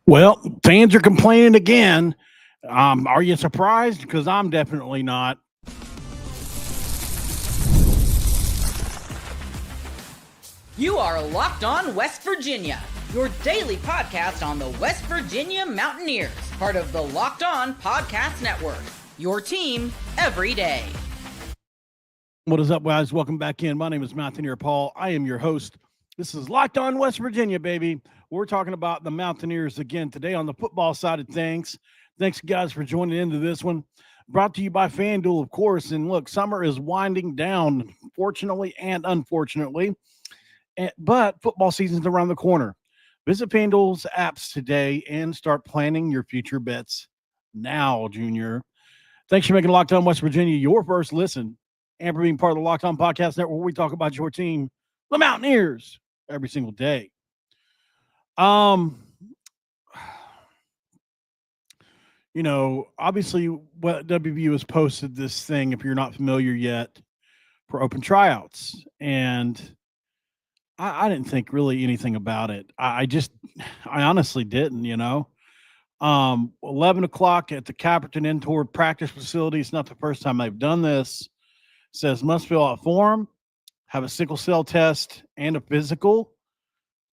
Well, fans are complaining again. Are you surprised? Because I'm definitely not. You are Locked On West Virginia, your daily podcast on the West Virginia Mountaineers, part of the Locked On Podcast Network, your team every day. What is up, guys? Welcome back in. My name is Mountaineer Paul. I am your host. This is Locked On West Virginia, baby. We're talking about the Mountaineers again today on the football side of things. Thanks, guys, for joining into this one. Brought to you by FanDuel, of course. And look, summer is winding down, fortunately and unfortunately. But football season's around the corner. Visit FanDuel's apps today and start planning your future bets now, Junior. Thanks for making Locked On West Virginia your first listen and for being part of the Locked On Podcast Network, where we talk about your team, the Mountaineers, every single day. Obviously, what WVU has posted this thing, if you're not familiar yet, for open tryouts. And I didn't think really anything about it. I honestly didn't, 11 o'clock at the Caperton Indoor Practice Facility. It's not the first time they've done this. It says must fill out a form, have a sickle cell test, and a physical.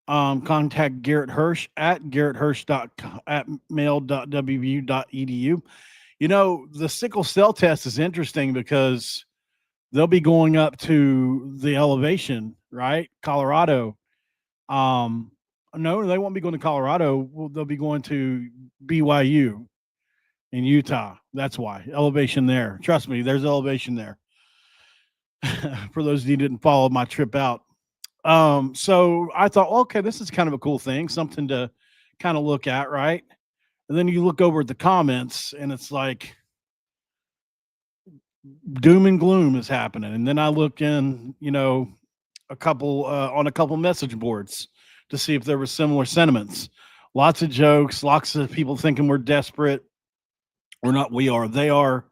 Contact Garrett Hirsch at mail.wvu.edu. The sickle cell test is interesting because they'll be going up to the elevation, right? Colorado. No, they won't be going to Colorado. They'll be going to BYU in Utah. That's why. Elevation there. Trust me, there's elevation there. For those of you who didn't follow my trip out. So I thought, okay, this is kind of a cool thing, something to kind of look at, right? And then you look over at the comments and it's like doom and gloom is happening. And then I look in, on a couple message boards to see if there were similar sentiments. Lots of jokes, lots of people thinking we're desperate. We're not, we are, they are.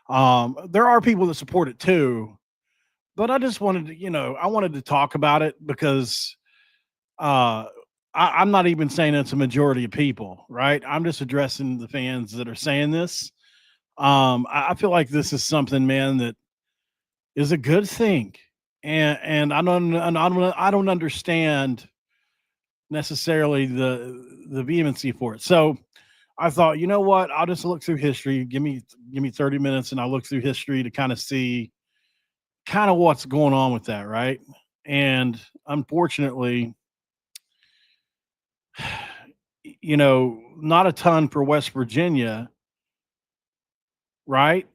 There are people that support it too. But I just wanted to, I wanted to talk about it because I'm not even saying it's a majority of people, right? I'm just addressing the fans that are saying this. I feel like this is something, man, that is a good thing, and I don't understand necessarily the vehemency for it. So I thought, you know what? I'll just look through history. Give me 30 minutes, and I'll look through history to kind of see kind of what's going on with that, right? And unfortunately, not a ton for West Virginia, right?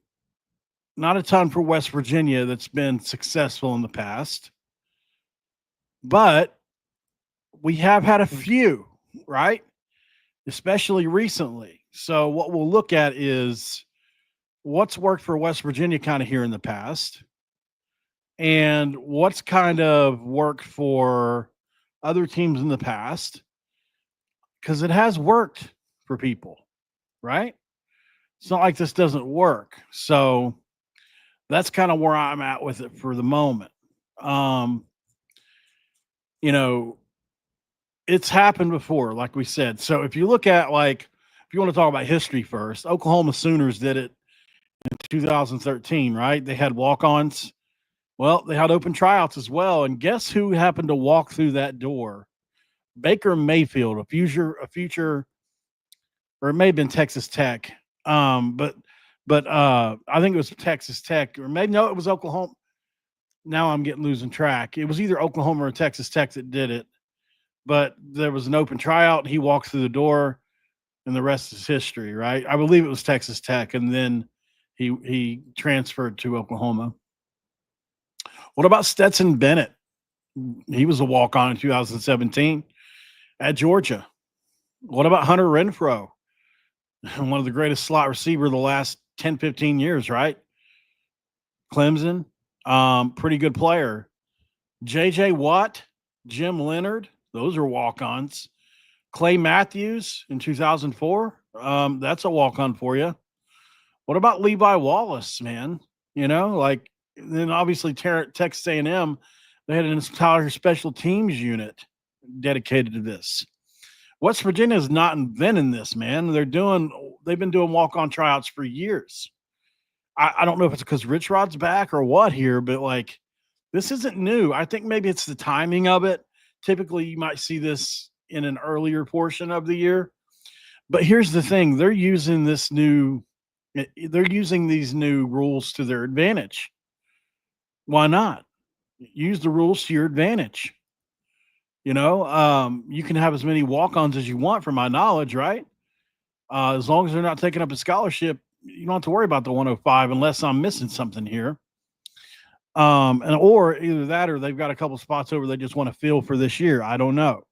Not a ton for West Virginia that's been successful in the past. But we have had a few, right? Especially recently. So what we'll look at is what's worked for West Virginia kind of here in the past, and what's kind of worked for other teams in the past, because it has worked for people, right? It's not like this doesn't work. So that's kind of where I'm at with it for the moment. It's happened before, like we said. So if you look at, if you want to talk about history first, Oklahoma Sooners did it in 2013, right? They had walk-ons. Well, they had open tryouts as well. And guess who happened to walk through that door? Baker Mayfield, a future, or it may have been Texas Tech. But I think it was Texas Tech, or maybe, no, it was Oklahoma. Now I'm losing track. It was either Oklahoma or Texas Tech that did it. But there was an open tryout. He walked through the door, and the rest is history, right? I believe it was Texas Tech, and then he transferred to Oklahoma. What about Stetson Bennett? He was a walk-on in 2017 at Georgia. What about Hunter Renfrow? One of the greatest slot receiver of the last 10, 15 years, right? Clemson, pretty good player. J.J. Watt, Jim Leonard, those are walk-ons. Clay Matthews in 2004, that's a walk-on for you. What about Levi Wallace, man? Then obviously Texas A&M, they had an entire special teams unit dedicated to this. West Virginia is not inventing this, man. They've been doing walk-on tryouts for years. I don't know if it's because Rich Rod's back or what here, but like this isn't new. I think maybe it's the timing of it. Typically, you might see this in an earlier portion of the year. But here's the thing: they're using these new rules to their advantage. Why not? Use the rules to your advantage. You can have as many walk-ons as you want, from my knowledge, right? As long as they're not taking up a scholarship, you don't have to worry about the 105 unless I'm missing something here. Or either that or they've got a couple spots over they just want to fill for this year. I don't know.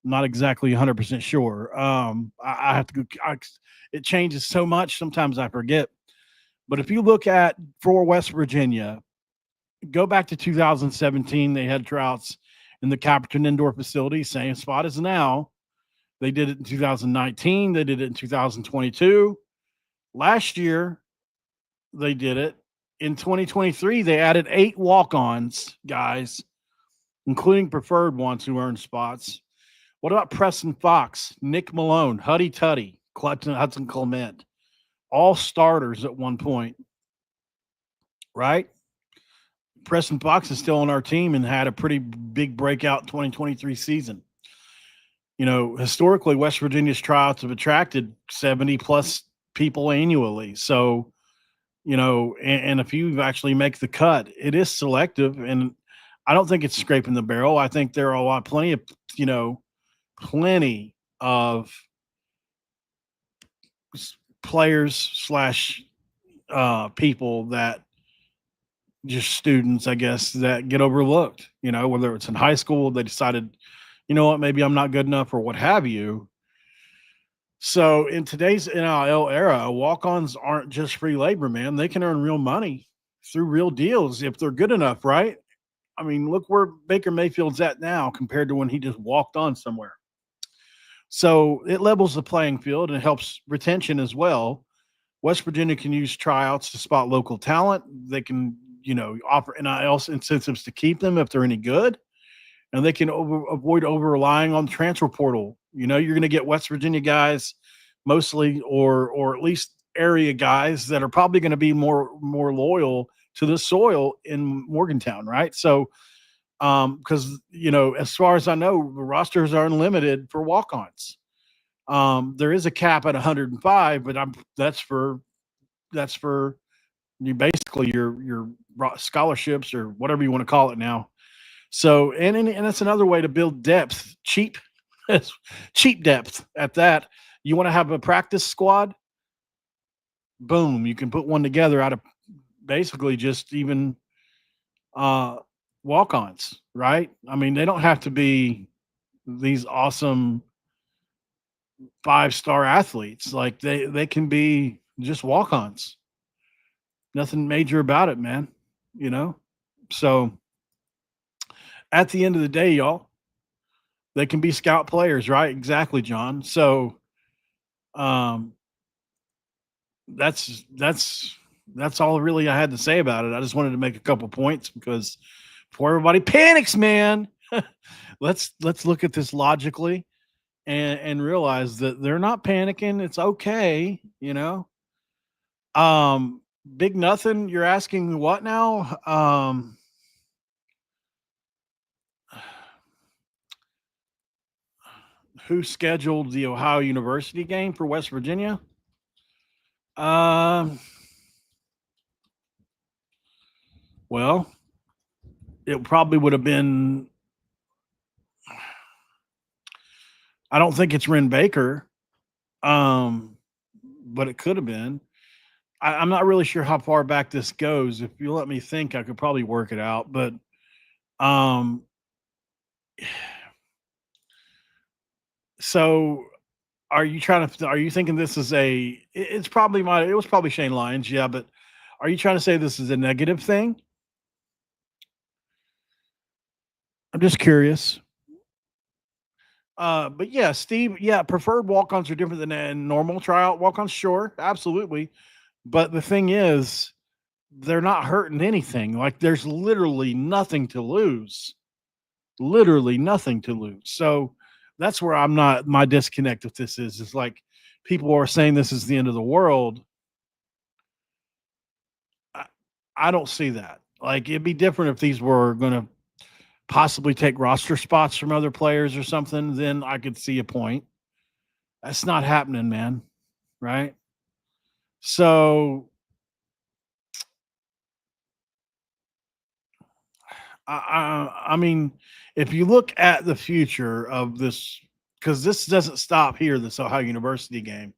I'm not exactly 100% sure. I have to go. It changes so much. Sometimes I forget. But if you look at for West Virginia, go back to 2017, they had tryouts in the Caperton Indoor Facility, same spot as now. They did it in 2019. They did it in 2022. Last year, they did it. In 2023, they added 8 walk-ons, guys, including preferred ones who earned spots. What about Preston Fox, Nick Malone, Huddy Tuddy, Hudson Clement? All starters at one point, right? Preston Fox is still on our team and had a pretty big breakout 2023 season. Historically, West Virginia's tryouts have attracted 70 plus people annually. So, and if you actually make the cut, it is selective, and I don't think it's scraping the barrel. I think there are plenty of players / people that just students, I guess, that get overlooked, whether it's in high school, they decided, maybe I'm not good enough or what have you. So in today's NIL era, walk-ons aren't just free labor, man. They can earn real money through real deals if they're good enough, right? I mean, look where Baker Mayfield's at now compared to when he just walked on somewhere. So it levels the playing field and helps retention as well. West Virginia can use tryouts to spot local talent. They can, offer NIL incentives to keep them if they're any good. And they can avoid over-relying on the transfer portal. You're going to get West Virginia guys mostly, or at least area guys that are probably going to be more loyal to the soil in Morgantown, right? So, because, as far as I know, the rosters are unlimited for walk-ons. There is a cap at 105, but that's for you basically your scholarships or whatever you want to call it now. So, and that's another way to build depth, cheap depth at that. You want to have a practice squad? Boom, you can put one together out of basically just even walk-ons, right? I mean, they don't have to be these awesome 5-star athletes. Like they can be just walk-ons. Nothing major about it, man. So at the end of the day, y'all, they can be scout players, right? Exactly, John. So that's all really I had to say about it. I just wanted to make a couple points because before everybody panics, man, let's look at this logically and realize that they're not panicking. It's okay, Big nothing. You're asking what now? Who scheduled the Ohio University game for West Virginia? Well, it probably would have been. I don't think it's Ren Baker, but it could have been. I'm not really sure how far back this goes. If you let me think, I could probably work it out. But so are you thinking this is it was probably Shane Lyons, yeah, but are you trying to say this is a negative thing? I'm just curious. But yeah, Steve, preferred walk-ons are different than a normal tryout walk-ons, sure, absolutely. But the thing is, they're not hurting anything. Like there's literally nothing to lose. So that's where I'm not, my disconnect with this is like people are saying this is the end of the world. I, I don't see that. Like it'd be different if these were going to possibly take roster spots from other players or something. Then I could see a point. That's not happening, man. Right? So I mean, if you look at the future of this, because this doesn't stop here, this Ohio University game.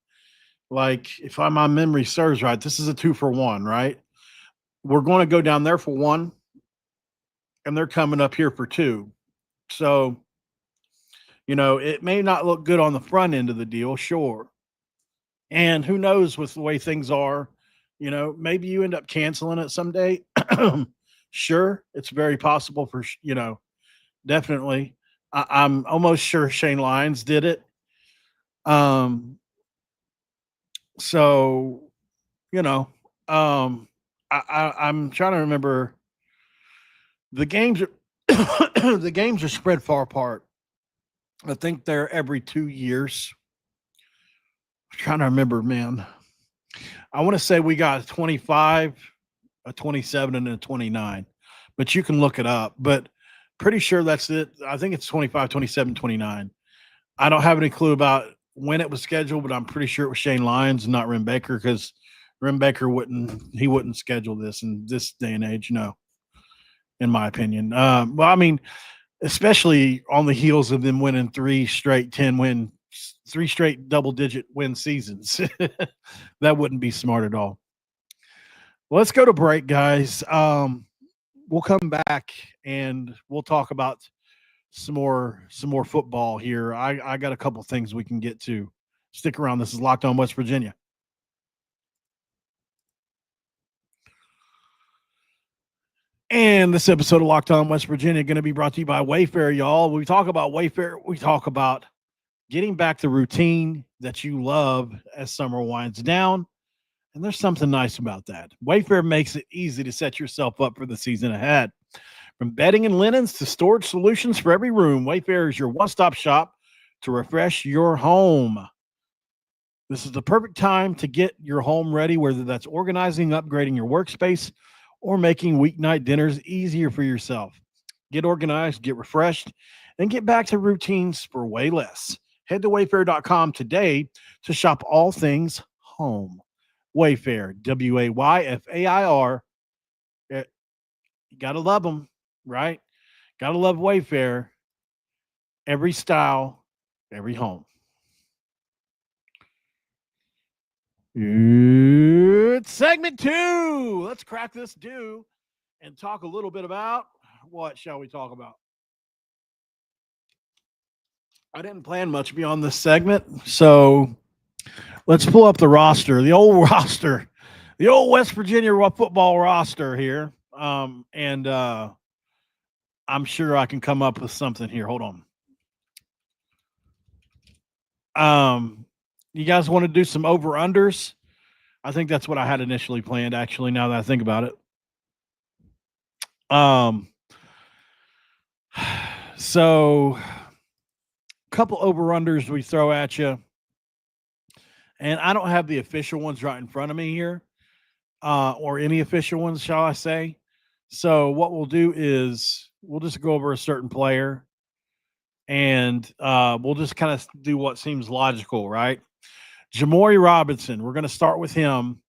Like, if my memory serves right, this is a 2-for-1, right? We're going to go down there for one, and they're coming up here for two. So, it may not look good on the front end of the deal, sure. And who knows with the way things are, maybe you end up canceling it someday. Sure, it's very possible definitely. I'm almost sure Shane Lyons did it. So, you know, I'm trying to remember the games are the games are spread far apart. I think they're every 2 years. I'm trying to remember, man. I want to say we got a 25, a 27, and a 29, but you can look it up. But pretty sure that's it. I think it's 25, 27, 29. I don't have any clue about when it was scheduled, but I'm pretty sure it was Shane Lyons and not Rim Baker, because Rim Baker wouldn't schedule this in this day and age. No, in my opinion. Well, I mean, especially on the heels of them winning 3 straight double-digit win seasons. That wouldn't be smart at all. Well, let's go to break, guys. We'll come back and we'll talk about some more football here. I got a couple things we can get to. Stick around. This is Locked On West Virginia. And this episode of Locked On West Virginia going to be brought to you by Wayfair, y'all. When we talk about Wayfair, we talk about getting back the routine that you love as summer winds down. And there's something nice about that. Wayfair makes it easy to set yourself up for the season ahead. From bedding and linens to storage solutions for every room, Wayfair is your one-stop shop to refresh your home. This is the perfect time to get your home ready, whether that's organizing, upgrading your workspace, or making weeknight dinners easier for yourself. Get organized, get refreshed, and get back to routines for way less. Head to wayfair.com today to shop all things home. Wayfair, Wayfair. You got to love them, right? Got to love Wayfair. Every style, every home. It's segment 2. Let's crack this do and talk a little bit about what shall we talk about? I didn't plan much beyond this segment, so let's pull up the roster, the old roster, the old West Virginia football roster here, and I'm sure I can come up with something here. Hold on. You guys want to do some over-unders? I think that's what I had initially planned, actually, now that I think about it. So a couple over-unders we throw at you. And I don't have the official ones right in front of me here, or any official ones, shall I say. So what we'll do is we'll just go over a certain player, and we'll just kind of do what seems logical, right? Jamori Robinson, we're going to start with him.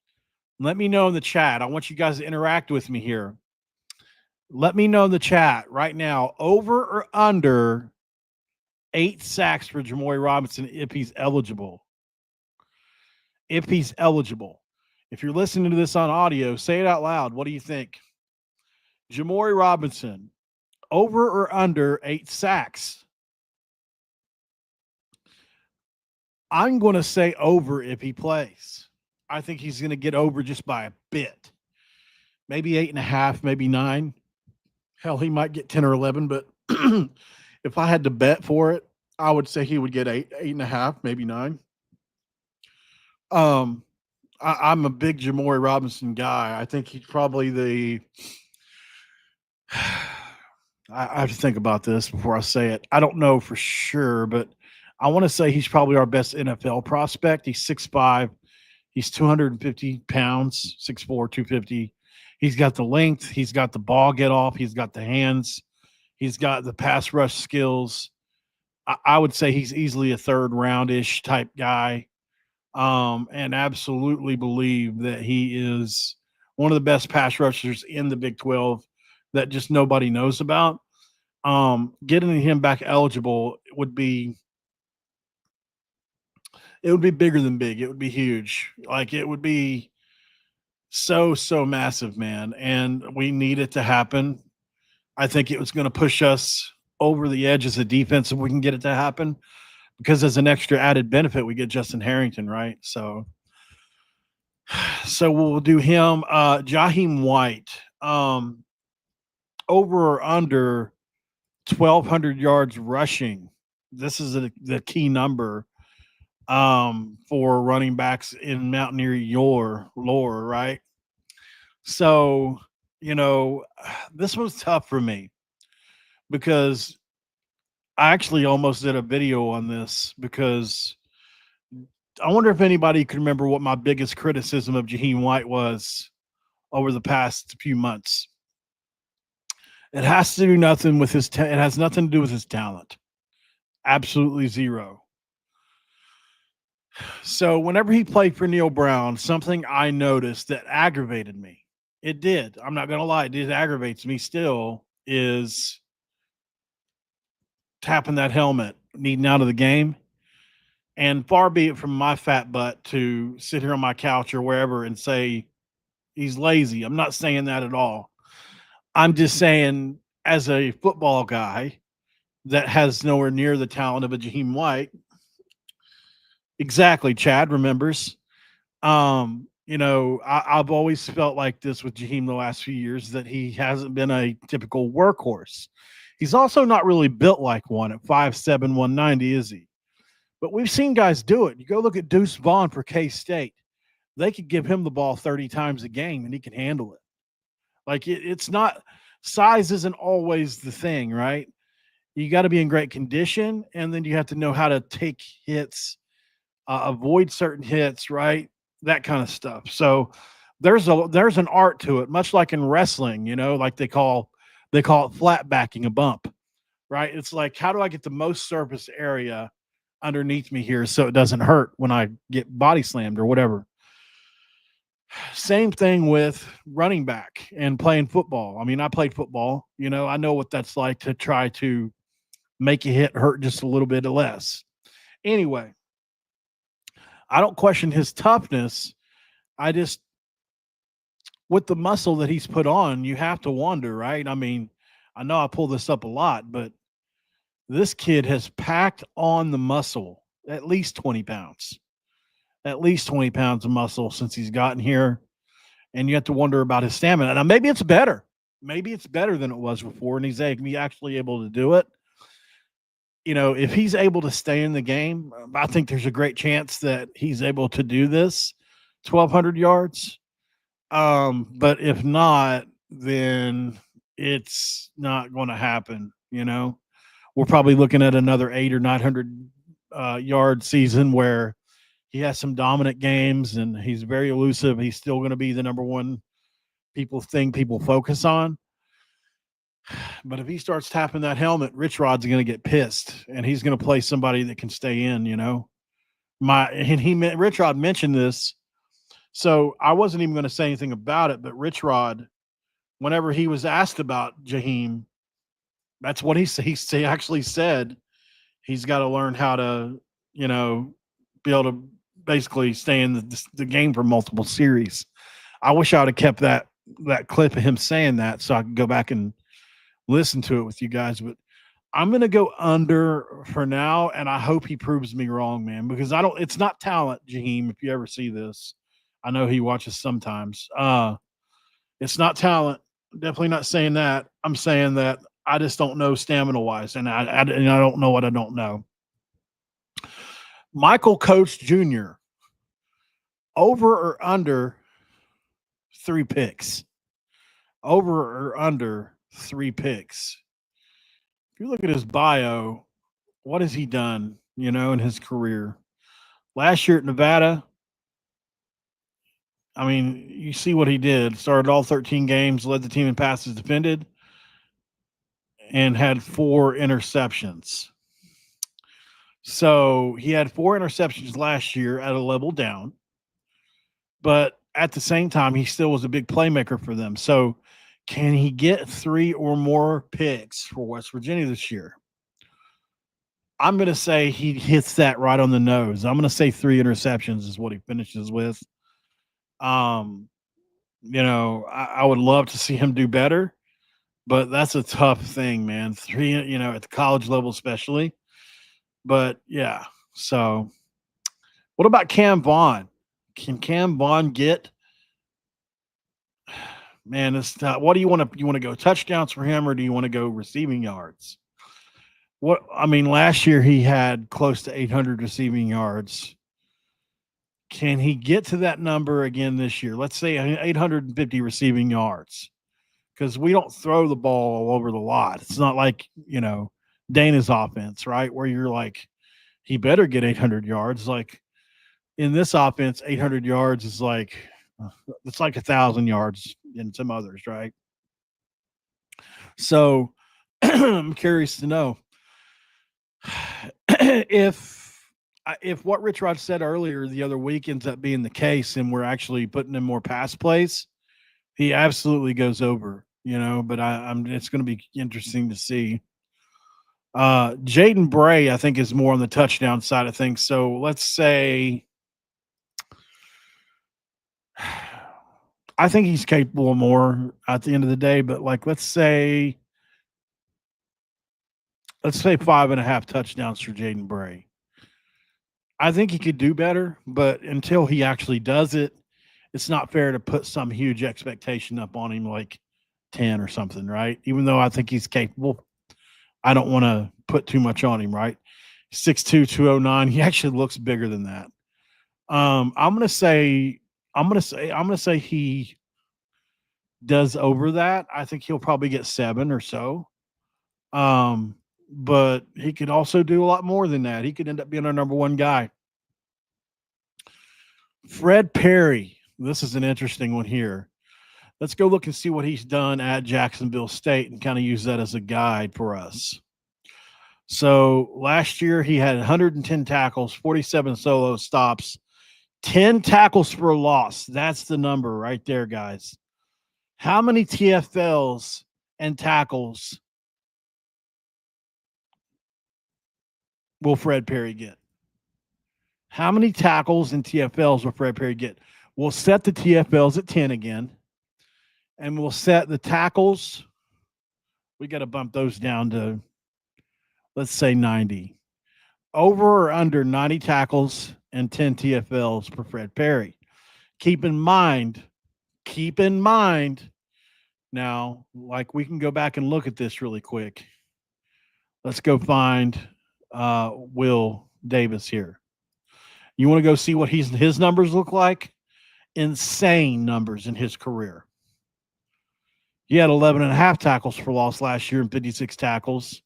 Let me know in the chat. I want you guys to interact with me here. Let me know in the chat right now, over or under 8 sacks for Jamori Robinson if he's eligible. If he's eligible. If you're listening to this on audio, say it out loud. What do you think? Jamori Robinson, over or under 8 sacks? I'm going to say over if he plays. I think he's going to get over just by a bit. Maybe 8.5, maybe 9. Hell, he might get 10 or 11, but if I had to bet for it, I would say he would get 8.5, maybe 9. I'm a big Jamori Robinson guy. I think he's probably I have to think about this before I say it. I don't know for sure, but I want to say he's probably our best NFL prospect. He's 6'5". He's 250 pounds, 6'4", 250. He's got the length. He's got the ball get off. He's got the hands. He's got the pass rush skills. I would say he's easily a third round-ish type guy, and absolutely believe that he is one of the best pass rushers in the Big 12 that just nobody knows about. Getting him back eligible would be bigger than big. It would be huge. Like, it would be so massive, man. And we need it to happen. I think it was going to push us over the edge as a defense if we can get it to happen, because as an extra added benefit, we get Justin Harrington, right? So we'll do him. Jaheim White, over or under 1,200 yards rushing. This is the key number for running backs in Mountaineer lore, right? So, this was tough for me because I actually almost did a video on this, because I wonder if anybody can remember what my biggest criticism of Jaheim White was over the past few months. It has to do nothing with it has nothing to do with his talent. Absolutely zero. So whenever he played for Neil Brown, something I noticed that aggravated me. It did. I'm not going to lie. It aggravates me still, is tapping that helmet, needing out of the game. And far be it from my fat butt to sit here on my couch or wherever and say he's lazy. I'm not saying that at all. I'm just saying, as a football guy that has nowhere near the talent of a Jaheim White, exactly, Chad remembers. I've always felt like this with Jaheim the last few years, that he hasn't been a typical workhorse. He's also not really built like one at 5'7", 190, is he? But we've seen guys do it. You go look at Deuce Vaughn for K-State. They could give him the ball 30 times a game, and he can handle it. Like, it's not – size isn't always the thing, right? You got to be in great condition, and then you have to know how to take hits, avoid certain hits, right? That kind of stuff. So there's an art to it, much like in wrestling, like they call it flat backing a bump, right? It's like, how do I get the most surface area underneath me here so it doesn't hurt when I get body slammed or whatever? Same thing with running back and playing football. I mean, I played football, I know what that's like to try to make a hit hurt just a little bit less. Anyway, I don't question his toughness. I just, with the muscle that he's put on, you have to wonder, right? I mean, I know I pull this up a lot, but this kid has packed on the muscle at least 20 pounds. At least 20 pounds of muscle since he's gotten here. And you have to wonder about his stamina. Now, maybe it's better. Maybe it's better than it was before, and he's actually able to do it. If he's able to stay in the game, I think there's a great chance that he's able to do this 1,200 yards. But if not, then it's not going to happen. We're probably looking at another 800 or 900 yard season where he has some dominant games and he's very elusive. He's still going to be the number one people focus on. But if he starts tapping that helmet, Rich Rod's going to get pissed, and he's going to play somebody that can stay in, Rich Rod mentioned this, so I wasn't even going to say anything about it, but Rich Rod, whenever he was asked about Jaheim, that's what he actually said. He's got to learn how to, be able to basically stay in the game for multiple series. I wish I would have kept that clip of him saying that so I could go back and listen to it with you guys, but I'm going to go under for now, and I hope he proves me wrong, man, because it's not talent, Jaheim, if you ever see this. I know he watches sometimes. It's not talent. Definitely not saying that. I'm saying that I just don't know stamina-wise, and I don't know what I don't know. Michael Coates Jr., over or under 3 picks? Over or under 3 picks? If you look at his bio, what has he done in his career. Last year at Nevada, I mean, you see what he did. Started all 13 games, led the team in passes defended, and had 4 interceptions. So he had 4 interceptions last year at a level down, but at the same time, he still was a big playmaker for them. So can he get 3 or more picks for West Virginia this year? I'm going to say he hits that right on the nose. I'm going to say 3 interceptions is what he finishes with. I would love to see him do better, but that's a tough thing, man. 3, at the college level especially. But yeah, so what about Cam Vaughn? Can Cam Vaughn get? Man, what do you want to? You want to go touchdowns for him, or do you want to go receiving yards? Last year he had close to 800 receiving yards. Can he get to that number again this year? Let's say 850 receiving yards, because we don't throw the ball all over the lot. It's not like Dana's offense, right? Where you're like, he better get 800 yards. Like in this offense, 800 yards is like, it's like 1,000 yards in some others, right? So I'm curious to know if what Rich Rod said earlier the other week ends up being the case, and we're actually putting in more pass plays, he absolutely goes over, but it's going to be interesting to see. Jaden Bray, I think, is more on the touchdown side of things. So let's say, I think he's capable of more at the end of the day, but let's say 5.5 touchdowns for Jaden Bray. I think he could do better, but until he actually does it, it's not fair to put some huge expectation up on him like 10 or something, right? Even though I think he's capable, I don't want to put too much on him, right? 6'2", 209. He actually looks bigger than that. I'm gonna say he does over that. I think he'll probably get 7 or so. But he could also do a lot more than that. He could end up being our number 1 guy. Fred Perry. This is an interesting one here. Let's go look and see what he's done at Jacksonville State and kind of use that as a guide for us. So last year he had 110 tackles, 47 solo stops, 10 tackles for a loss. That's the number right there, guys. How many TFLs and tackles will Fred Perry get? How many tackles and TFLs will Fred Perry get? We'll set the TFLs at 10 again, and we'll set the tackles. We got to bump those down to, let's say, 90. Over or under 90 tackles and 10 TFLs for Fred Perry. Keep in mind, now, we can go back and look at this really quick. Let's go find Will Davis here. You want to go see what his numbers look like? Insane numbers in his career. He had 11.5 tackles for loss last year and 56 tackles.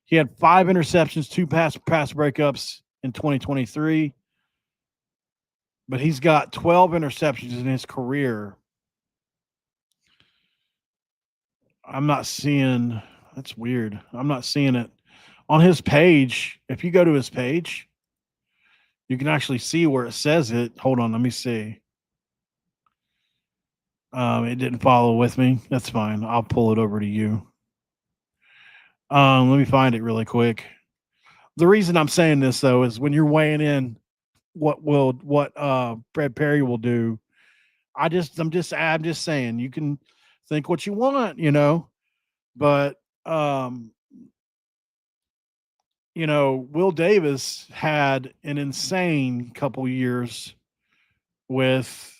He had 5 interceptions, 2 pass breakups in 2023. But he's got 12 interceptions in his career. I'm not seeing – that's weird. I'm not seeing it. On his page, if you go to his page, you can actually see where it says it. Hold on, let me see. It didn't follow with me. That's fine. I'll pull it over to you. Let me find it really quick. The reason I'm saying this, though, is when you're weighing in what Fred Perry will do, I'm just saying, you can think what you want, but Will Davis had an insane couple years with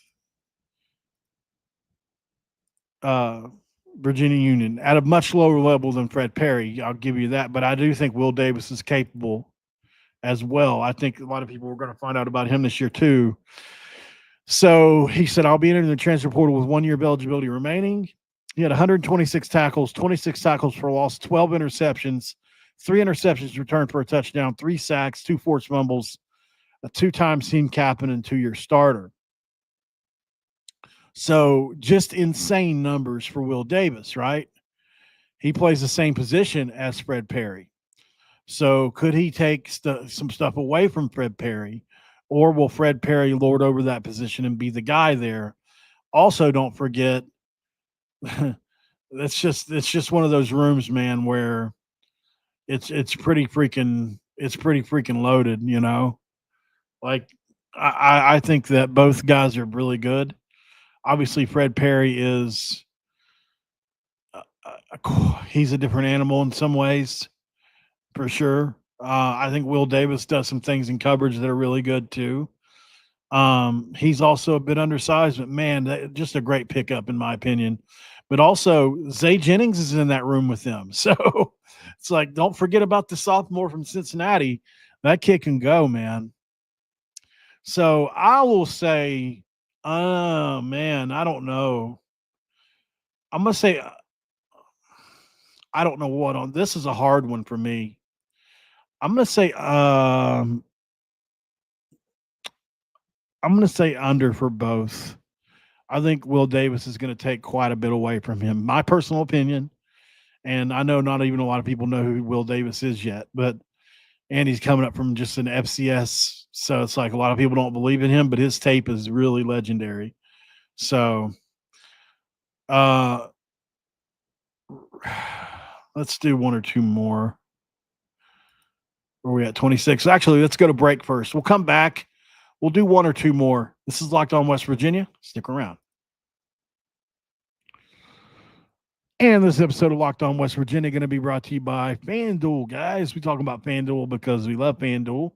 Virginia Union at a much lower level than Fred Perry. I'll give you that, but I do think Will Davis is capable as well. I think a lot of people are going to find out about him this year too. So he said, I'll be entering the transfer portal with 1 year of eligibility remaining. He had 126 tackles, 26 tackles for loss, 12 interceptions, 3 interceptions returned for a touchdown, 3 sacks, 2 forced fumbles, a 2-time team captain, and 2-year starter. So just insane numbers for Will Davis, right? He plays the same position as Fred Perry. So could he take some stuff away from Fred Perry, or will Fred Perry lord over that position and be the guy there? Also, don't forget, it's just one of those rooms, man, where it's pretty freaking loaded, you know. Like I think that both guys are really good. Obviously, Fred Perry is he's a different animal in some ways, for sure. I think Will Davis does some things in coverage that are really good too. He's also a bit undersized, but man, just a great pickup in my opinion. But also, Zay Jennings is in that room with them, so it's like don't forget about the sophomore from Cincinnati. That kid can go, man. So I will say, man, I don't know. I'm gonna say I don't know what on this is a hard one for me. I'm gonna say I'm gonna say under for both. I think Will Davis is gonna take quite a bit away from him. My personal opinion, and I know not even a lot of people know who Will Davis is yet, but and he's coming up from just an FCS, so it's like a lot of people don't believe in him, but his tape is really legendary. So let's do one or two more. Where are we at? 26. Actually, let's go to break first. We'll come back. We'll do one or two more. This is Locked On West Virginia. Stick around. And this episode of Locked On West Virginia going to be brought to you by FanDuel, guys. We talk about FanDuel because we love FanDuel,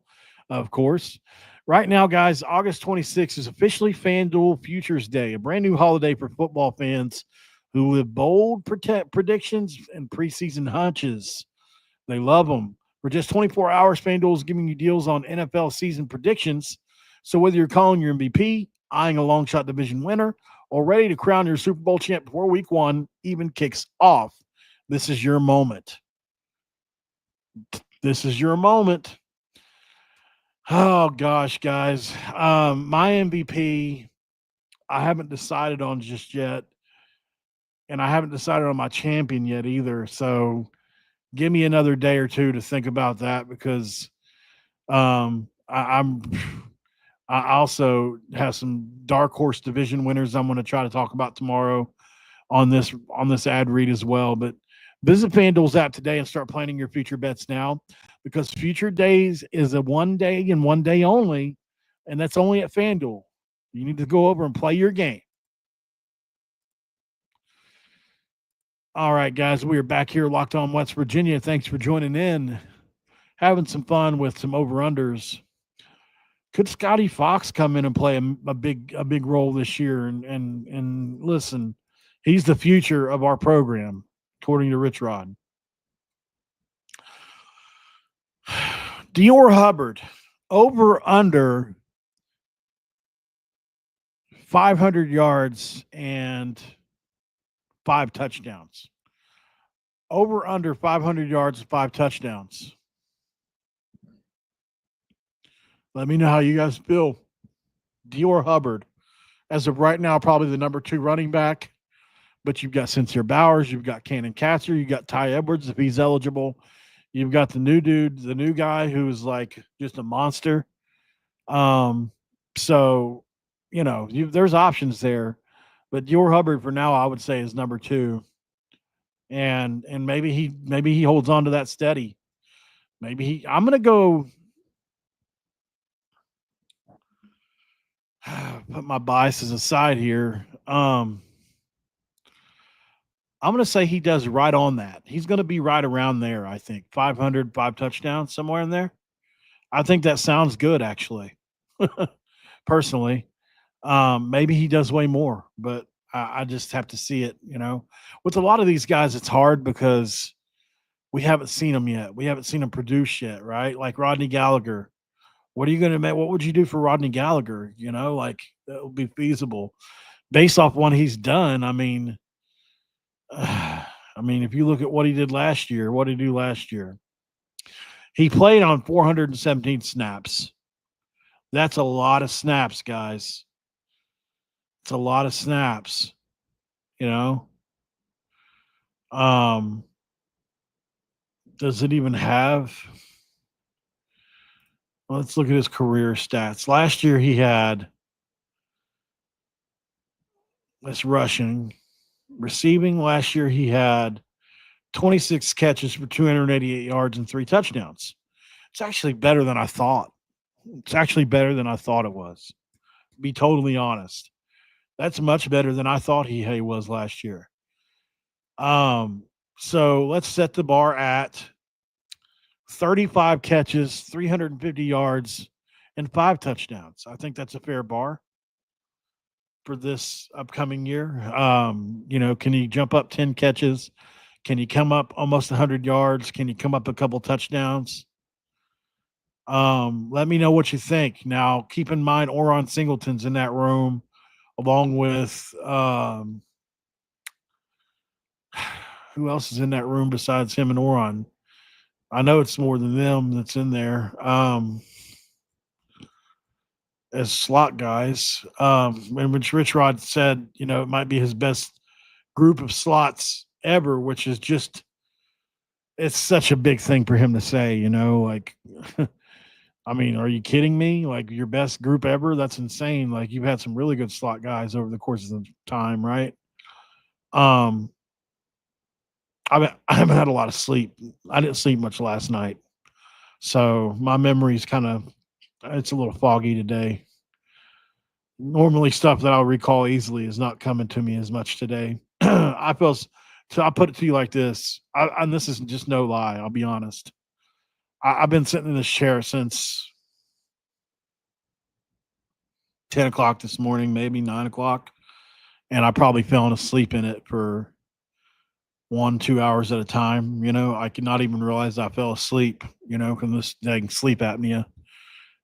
of course. Right now, guys, August 26th is officially FanDuel Futures Day, a brand new holiday for football fans who live bold predictions and preseason hunches. They love them. For just 24 hours, FanDuel is giving you deals on NFL season predictions. So whether you're calling your MVP, eyeing a long shot division winner, or ready to crown your Super Bowl champ before week 1 even kicks off, this is your moment. This is your moment. Oh, gosh, guys. My MVP, I haven't decided on just yet. And I haven't decided on my champion yet either. So give me another day or two to think about that because I also have some dark horse division winners I'm going to try to talk about tomorrow on this ad read as well. But visit FanDuel's app today and start planning your future bets now because Future Days is a 1 day and 1 day only, and that's only at FanDuel. You need to go over and play your game. All right, guys, we are back here Locked On West Virginia. Thanks for joining in. Having some fun with some over-unders. Could Scotty Fox come in and play a big role this year? And listen, he's the future of our program, according to Rich Rod. Dior Hubbard, over under 500 yards and 5 touchdowns. Over under 500 yards and 5 touchdowns. Let me know how you guys feel. Dior Hubbard, as of right now, probably the number 2 running back. But you've got Sincere Bowers, you've got Cannon Katzer, you've got Ty Edwards if he's eligible. You've got the new dude, the new guy who's like just a monster. So, you know, there's options there. But Dior Hubbard for now, I would say is number 2. And maybe he holds on to that steady. I'm going to go put my biases aside here. I'm going to say he does right on that. He's going to be right around there, I think. 500, 5 touchdowns, somewhere in there. I think that sounds good, actually, personally. Maybe he does way more, but I just have to see it, you know. With a lot of these guys, it's hard because we haven't seen them yet. We haven't seen them produce yet, right? Like Rodney Gallagher. What are you going to make? What would you do for Rodney Gallagher? You know, like that would be feasible. Based off what he's done, I mean, if you look at what he did last year, what did he do last year? He played on 417 snaps. That's a lot of snaps, guys. It's a lot of snaps, you know. Does it even have? Let's look at his career stats. Last year he had this rushing. Receiving last year he had 26 catches for 288 yards and 3 touchdowns. It's actually better than I thought. It's actually better than I thought it was. To be totally honest. That's much better than I thought he was last year. So let's set the bar at 35 catches, 350 yards, and 5 touchdowns. I think that's a fair bar for this upcoming year. Can you jump up 10 catches? Can you come up almost 100 yards? Can you come up a couple touchdowns? Let me know what you think. Now, keep in mind, Oron Singleton's in that room, along with who else is in that room besides him and Oron? I know it's more than them that's in there as slot guys. And which Rich Rod said, it might be his best group of slots ever, which is just, it's such a big thing for him to say, like, I mean, are you kidding me? Like, your best group ever? That's insane. Like, you've had some really good slot guys over the course of the time, right? I haven't had a lot of sleep. I didn't sleep much last night. So my memory's it's a little foggy today. Normally stuff that I'll recall easily is not coming to me as much today. So I'll put it to you like this. And this is just no lie. I'll be honest. I've been sitting in this chair since 10 o'clock this morning, maybe 9 o'clock. And I probably fell asleep in it for 1-2 hours at a time. I could not even realize I fell asleep, from this dang sleep apnea.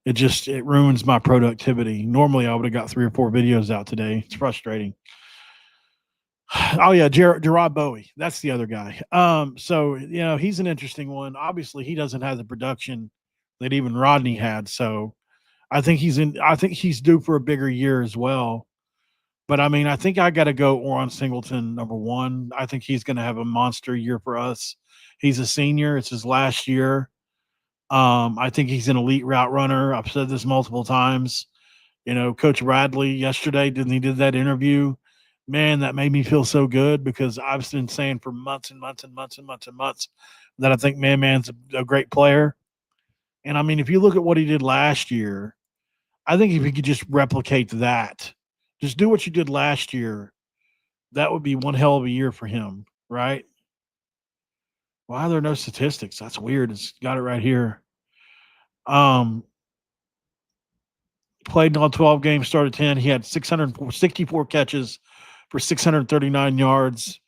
It ruins my productivity. Normally I would have got 3 or 4 videos out today. It's frustrating. Oh yeah, Gerard Bowie. That's the other guy. So he's an interesting one. Obviously, he doesn't have the production that even Rodney had. So I think he's due for a bigger year as well. But I mean, I think I got to go Oron Singleton number 1. I think he's going to have a monster year for us. He's a senior. It's his last year. I think he's an elite route runner. I've said this multiple times. Coach Radley yesterday, he did that interview. Man, that made me feel so good because I've been saying for months and months and months and months and months that I think Man's a great player. And I mean, if you look at what he did last year, I think if he could just replicate that, just do what you did last year, that would be one hell of a year for him, right? Why are there no statistics? That's weird. It's got it right here. Played on 12 games, started 10. He had 664 catches for 639 yards.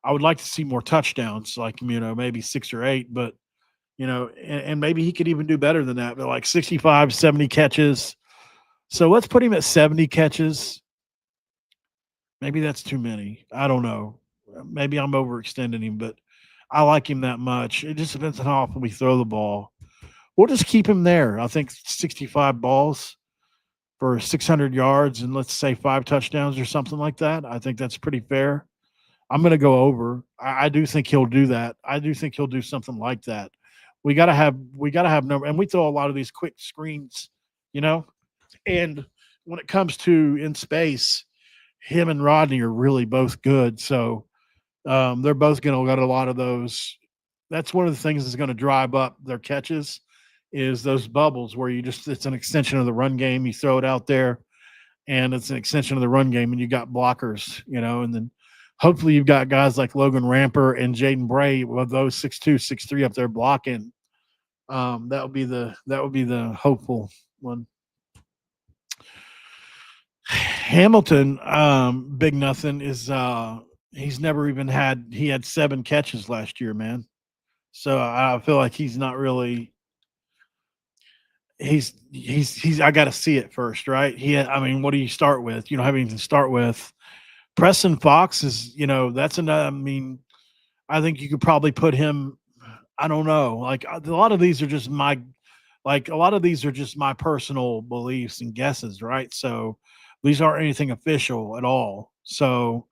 I would like to see more touchdowns, like, maybe 6 or 8, but, and maybe he could even do better than that, but like 65, 70 catches. So let's put him at 70 catches. Maybe that's too many. I don't know. Maybe I'm overextending him, but I like him that much. It just depends on how often we throw the ball. We'll just keep him there. I think 65 balls for 600 yards and let's say 5 touchdowns or something like that. I think that's pretty fair. I'm going to go over. I do think he'll do that. I do think he'll do something like that. We got to have number, and we throw a lot of these quick screens, and when it comes to in space, him and Rodney are really both good. So they're both going to get a lot of those. That's one of the things that's going to drive up their catches is those bubbles where it's an extension of the run game. You throw it out there and it's an extension of the run game and you got blockers, and then hopefully you've got guys like Logan Ramper and Jaden Bray with those 6'2", 6'3" up there blocking. That would be the hopeful one. Hamilton, big nothing is he's never even he had 7 catches last year, man. So I feel like he's not really he's I got to see it first, right? What do you start with? You don't have anything to start with. Preston Fox is, that's another, I think you could probably put him, I don't know. Like a lot of these are just my personal beliefs and guesses, right? So these aren't anything official at all. So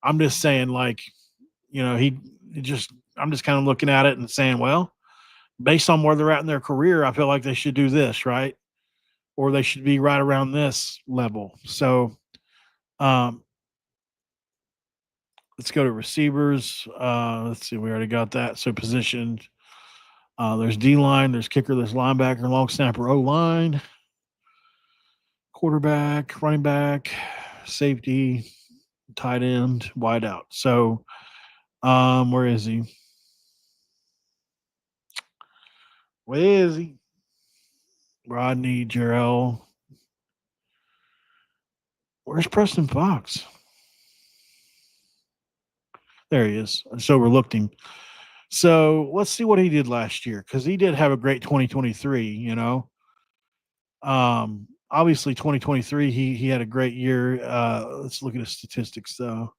I'm just saying, like, I'm just kind of looking at it and saying, well, based on where they're at in their career, I feel like they should do this, right? Or they should be right around this level. So um, let's go to receivers. Let's see, we already got that. So positioned. There's D line, there's kicker, there's linebacker, long snapper, O line, quarterback, running back, safety, tight end, wide out. So where is he? Where is he? Rodney, Jarrell. Where's Preston Fox? There he is. So overlooked him. So let's see what he did last year, because he did have a great 2023, Obviously 2023, he had a great year. Let's look at his statistics though.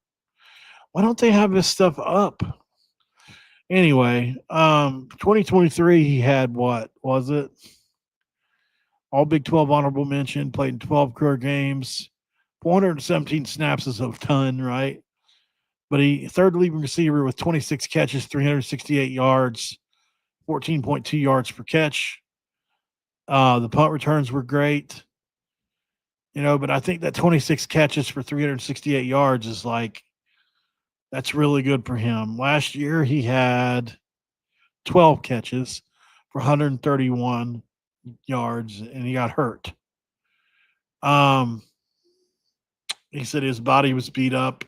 Why don't they have this stuff up? Anyway, 2023, he had what was it? All Big 12 honorable mention, played in 12 career games, 417 snaps is a ton, right? But he third leading receiver with 26 catches, 368 yards, 14.2 yards per catch. The punt returns were great, but I think that 26 catches for 368 yards is like, that's really good for him. Last year, he had 12 catches for 131 yards, and he got hurt. He said his body was beat up.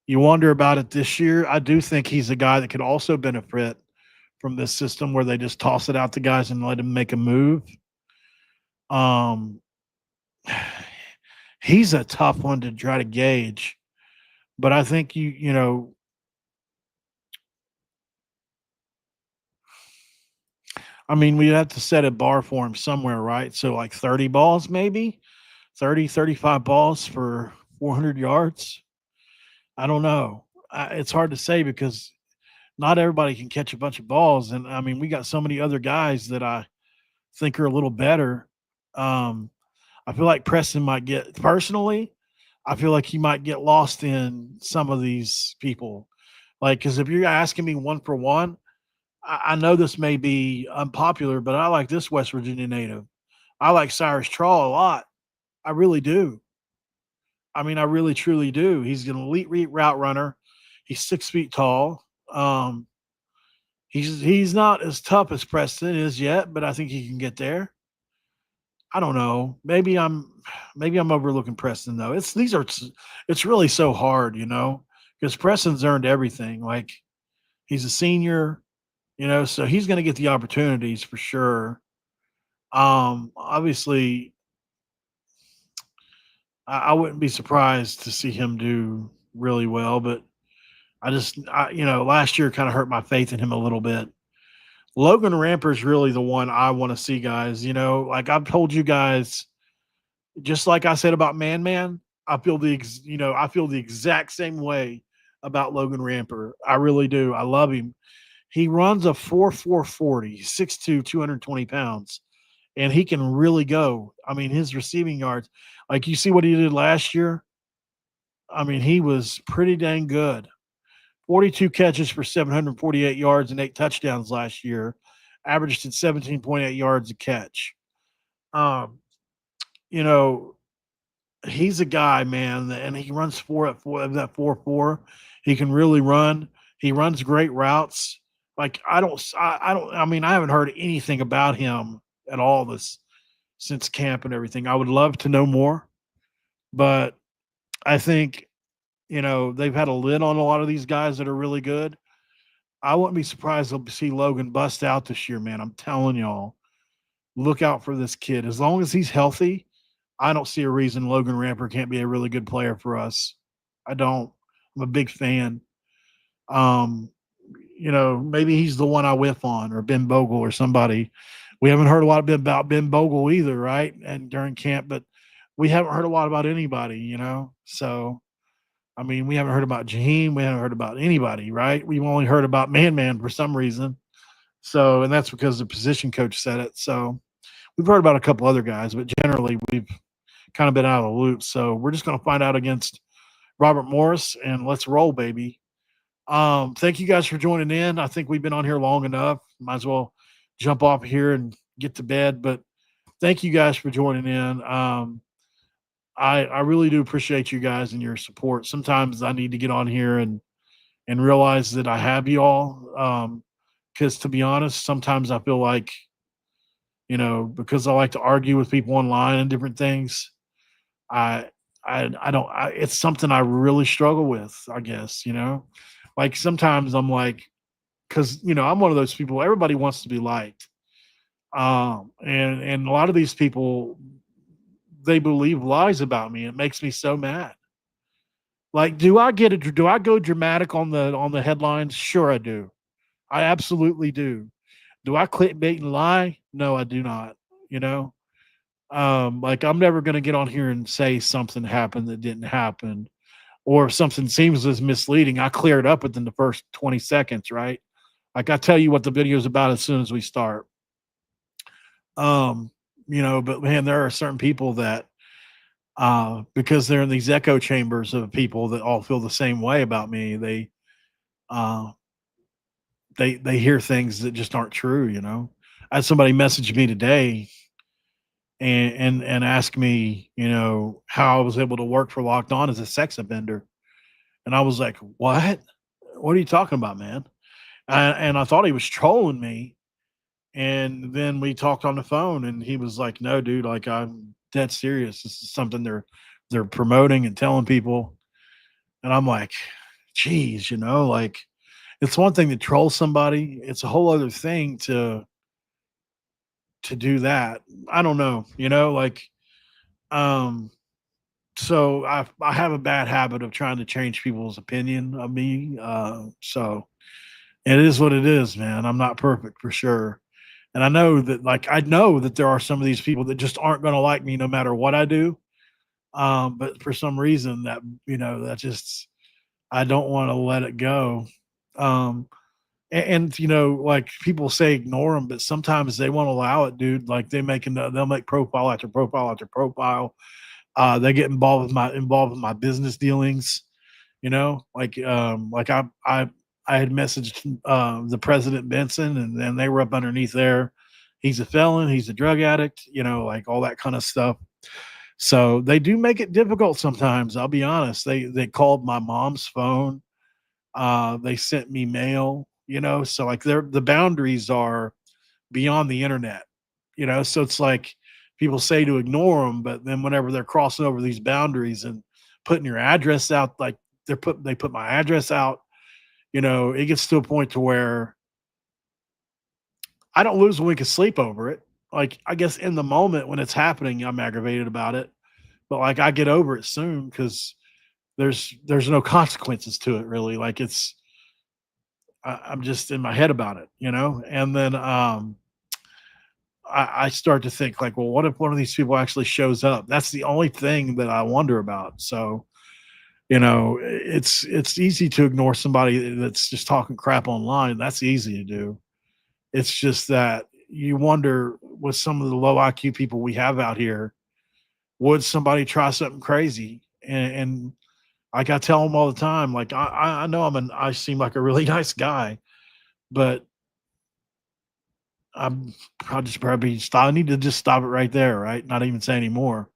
You wonder about it this year. I do think he's a guy that could also benefit from this system where they just toss it out to guys and let him make a move. He's a tough one to try to gauge, but I think we'd have to set a bar for him somewhere, right? So like 30 balls, maybe 30, 35 balls for 400 yards. I don't know. It's hard to say because not everybody can catch a bunch of balls. And we got so many other guys that I think are a little better. I feel like Preston might get, personally, I feel like he might get lost in some of these people. Like, because if you're asking me one for one, I know this may be unpopular, but I like this West Virginia native. I like Cyrus Trawl a lot. I really do. I really, truly do. He's an elite route runner. He's 6 feet tall. He's not as tough as Preston is yet, but I think he can get there. I don't know. Maybe I'm overlooking Preston though. It's really so hard, because Preston's earned everything. Like, he's a senior, so he's going to get the opportunities for sure. Obviously, I wouldn't be surprised to see him do really well, but last year kind of hurt my faith in him a little bit. Logan Ramper's really the one I want to see, guys. Like I've told you guys, just like I said about Man, I feel the exact same way about Logan Ramper. I really do. I love him. He runs a 4.40, 6'2", 220 pounds, and he can really go. His receiving yards, like you see what he did last year. He was pretty dang good. 42 catches for 748 yards and 8 touchdowns last year, averaged at 17.8 yards a catch. He's a guy, man, and he runs 4.4. He can really run. He runs great routes. Like I haven't heard anything about him at all since camp and everything. I would love to know more, but I think they've had a lid on a lot of these guys that are really good. I wouldn't be surprised to see Logan bust out this year, man. I'm telling y'all, look out for this kid. As long as he's healthy, I don't see a reason Logan Ramper can't be a really good player for us. I don't. I'm a big fan. Maybe he's the one I whiff on, or Ben Bogle or somebody. We haven't heard a lot about Ben Bogle either, right? And during camp, but we haven't heard a lot about anybody, So, we haven't heard about Jaheim. We haven't heard about anybody, right? We've only heard about Man for some reason. So, and that's because the position coach said it. So we've heard about a couple other guys, but generally we've kind of been out of the loop. So we're just going to find out against Robert Morris, and let's roll, baby. Thank you guys for joining in. I think we've been on here long enough. Might as well jump off here and get to bed. But thank you guys for joining in. I really do appreciate you guys and your support. Sometimes I need to get on here and realize that I have you all. Because to be honest, sometimes I feel like, because I like to argue with people online and different things, it's something I really struggle with, I guess, like sometimes I'm like, cause I'm one of those people, everybody wants to be liked. And a lot of these people, they believe lies about me. It makes me so mad. Like, do I go dramatic on the headlines? Sure I do. I absolutely do. Do I clickbait and lie? No, I do not. Like I'm never going to get on here and say something happened that didn't happen, or if something seems as misleading, I clear it up within the first 20 seconds, right? Like I tell you what the video is about as soon as we start. But man, there are certain people that, because they're in these echo chambers of people that all feel the same way about me, they hear things that just aren't true. I had somebody message me today and ask me, how I was able to work for Locked On as a sex offender. And I was like, what are you talking about, man? And I thought he was trolling me. And then we talked on the phone and he was like, no, dude, like I'm dead serious. This is something they're promoting and telling people. And I'm like, geez, like it's one thing to troll somebody. It's a whole other thing to do that. I don't know, so I have a bad habit of trying to change people's opinion of me. So it is what it is, man. I'm not perfect for sure. And I know that there are some of these people that just aren't going to like me no matter what I do. But for some reason that just, I don't want to let it go. Like people say ignore them, but sometimes they won't allow it, dude. Like they'll make profile after profile after profile. They get involved with my business dealings, like I had messaged the President Benson, and then they were up underneath there. He's a felon, he's a drug addict, like all that kind of stuff. So they do make it difficult sometimes. I'll be honest. They called my mom's phone. They sent me mail, so like the boundaries are beyond the internet, so it's like people say to ignore them, but then whenever they're crossing over these boundaries and putting your address out, like they put my address out, it gets to a point to where I don't lose a wink of sleep over it. Like, I guess in the moment when it's happening, I'm aggravated about it, but like I get over it soon because there's no consequences to it really. Like I'm just in my head about it, and then I start to think like, well, what if one of these people actually shows up? That's the only thing that I wonder about. So, it's easy to ignore somebody that's just talking crap online. That's easy to do. It's just that you wonder with some of the low IQ people we have out here, would somebody try something crazy? And like I tell them all the time, like I know I seem like a really nice guy, but I need to just stop it right there, right? Not even say anymore.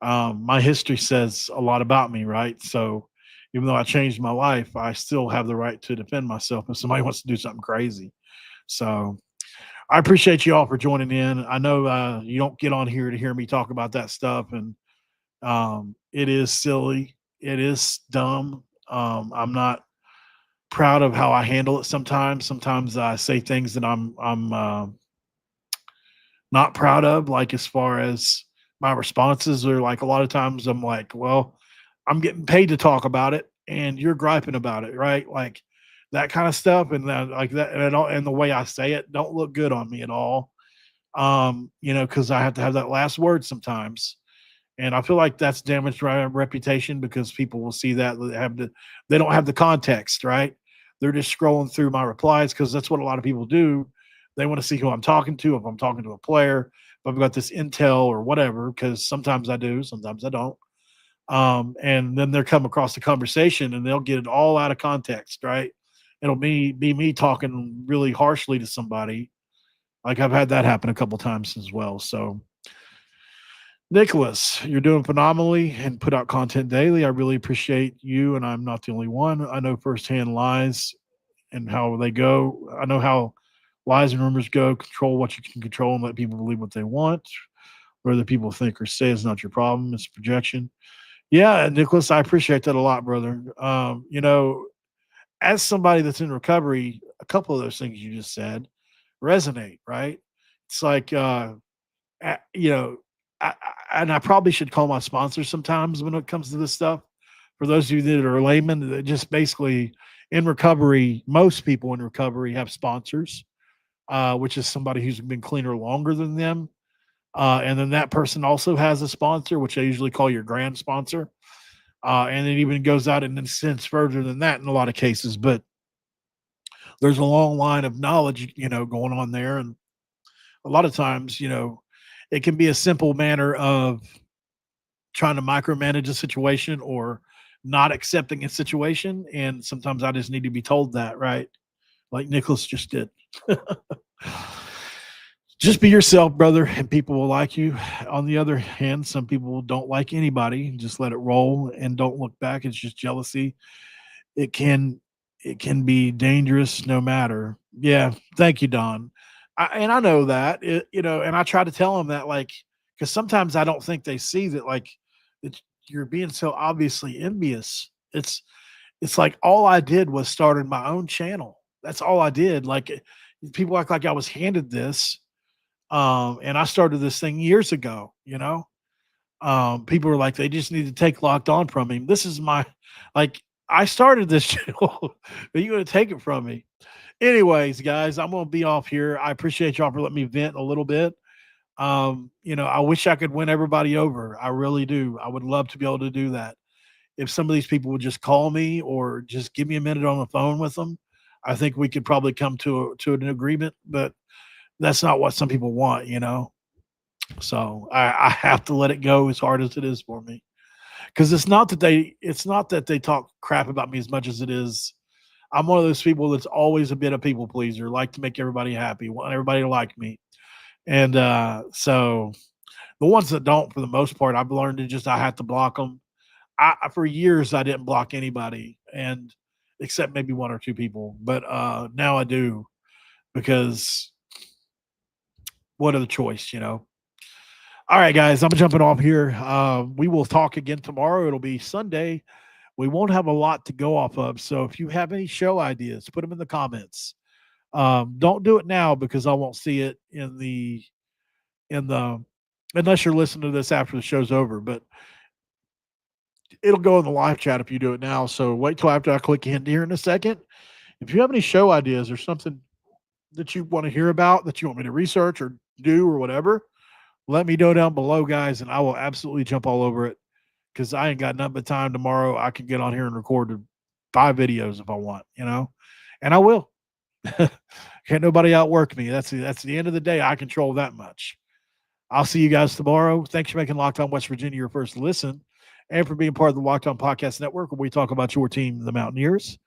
My history says a lot about me, right? So even though I changed my life, I still have the right to defend myself if somebody wants to do something crazy. So I appreciate you all for joining in. I know you don't get on here to hear me talk about that stuff, and it is silly. It is dumb. I'm not proud of how I handle it sometimes. Sometimes I say things that I'm not proud of, like as far as my responses are. Like a lot of times I'm like, well, I'm getting paid to talk about it and you're griping about it, right? Like that kind of stuff. And then like that, and the way I say it don't look good on me at all. Because I have to have that last word sometimes. And I feel like that's damaged my reputation because people will see that they don't have the context, right? They're just scrolling through my replies because that's what a lot of people do. They want to see who I'm talking to, if I'm talking to a player, if I've got this intel or whatever, because sometimes I do, sometimes I don't. And then they'll come across the conversation and they'll get it all out of context, right? It'll be me talking really harshly to somebody. Like I've had that happen a couple times as well. So, Nicholas, you're doing phenomenally and put out content daily. I really appreciate you, and I'm not the only one. I know firsthand lies and how they go. I know how lies and rumors go. Control what you can control and let people believe what they want. Whether people think or say is not your problem. It's projection. Yeah, Nicholas, I appreciate that a lot, brother. As somebody that's in recovery, a couple of those things you just said resonate, right? It's like, a- you know, and I probably should call my sponsors sometimes when it comes to this stuff. For those of you that are laymen, that just basically in recovery, most people in recovery have sponsors, which is somebody who's been cleaner longer than them. And then that person also has a sponsor, which I usually call your grand sponsor. And it even goes out and extends further than that in a lot of cases. But there's a long line of knowledge, going on there. And a lot of times, it can be a simple manner of trying to micromanage a situation or not accepting a situation. And sometimes I just need to be told that, right? Like Nicholas just did. Just be yourself, brother, and people will like you. On the other hand, some people don't like anybody. Just let it roll and don't look back. It's just jealousy. It can be dangerous no matter. Yeah, thank you, Don. And I know that, and I try to tell them that, like, because sometimes I don't think they see that, like, you're being so obviously envious. It's like all I did was started my own channel. That's all I did. Like, people act like I was handed this. And I started this thing years ago, people are like, they just need to take Locked On from him. This is like, I started this channel, but you're going to take it from me. Anyways, guys, I'm going to be off here. I appreciate y'all for letting me vent a little bit. I wish I could win everybody over. I really do. I would love to be able to do that. If some of these people would just call me or just give me a minute on the phone with them, I think we could probably come to an agreement, but that's not what some people want, So I have to let it go as hard as it is for me. Because it's not that they talk crap about me as much as it is. I'm one of those people that's always a bit of people pleaser, like to make everybody happy, want everybody to like me. And so the ones that don't, for the most part, I've learned I have to block them. For years, I didn't block anybody, and except maybe one or two people. But now I do, because what other choice, All right, guys, I'm jumping off here. We will talk again tomorrow. It'll be Sunday. We won't have a lot to go off of. So if you have any show ideas, put them in the comments. Don't do it now because I won't see it unless you're listening to this after the show's over, but it'll go in the live chat if you do it now. So wait till after I click end here in a second. If you have any show ideas or something that you want to hear about, that you want me to research or do or whatever, let me know down below, guys, and I will absolutely jump all over it, because I ain't got nothing but time tomorrow. I can get on here and record 5 videos if I want, and I will. Can't nobody outwork me. That's the end of the day. I control that much. I'll see you guys tomorrow. Thanks for making Locked On West Virginia your first listen, and for being part of the Locked On Podcast Network, where we talk about your team, the Mountaineers,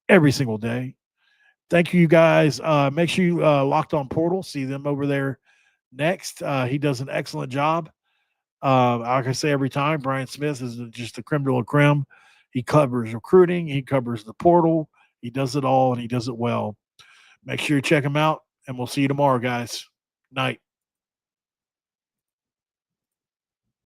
every single day. Thank you, guys. Make sure you Locked On Portal. See them over there next. He does an excellent job. Like I say every time, Brian Smith is just the creme de la creme. He covers recruiting. He covers the portal. He does it all, and he does it well. Make sure you check him out, and we'll see you tomorrow, guys. Night.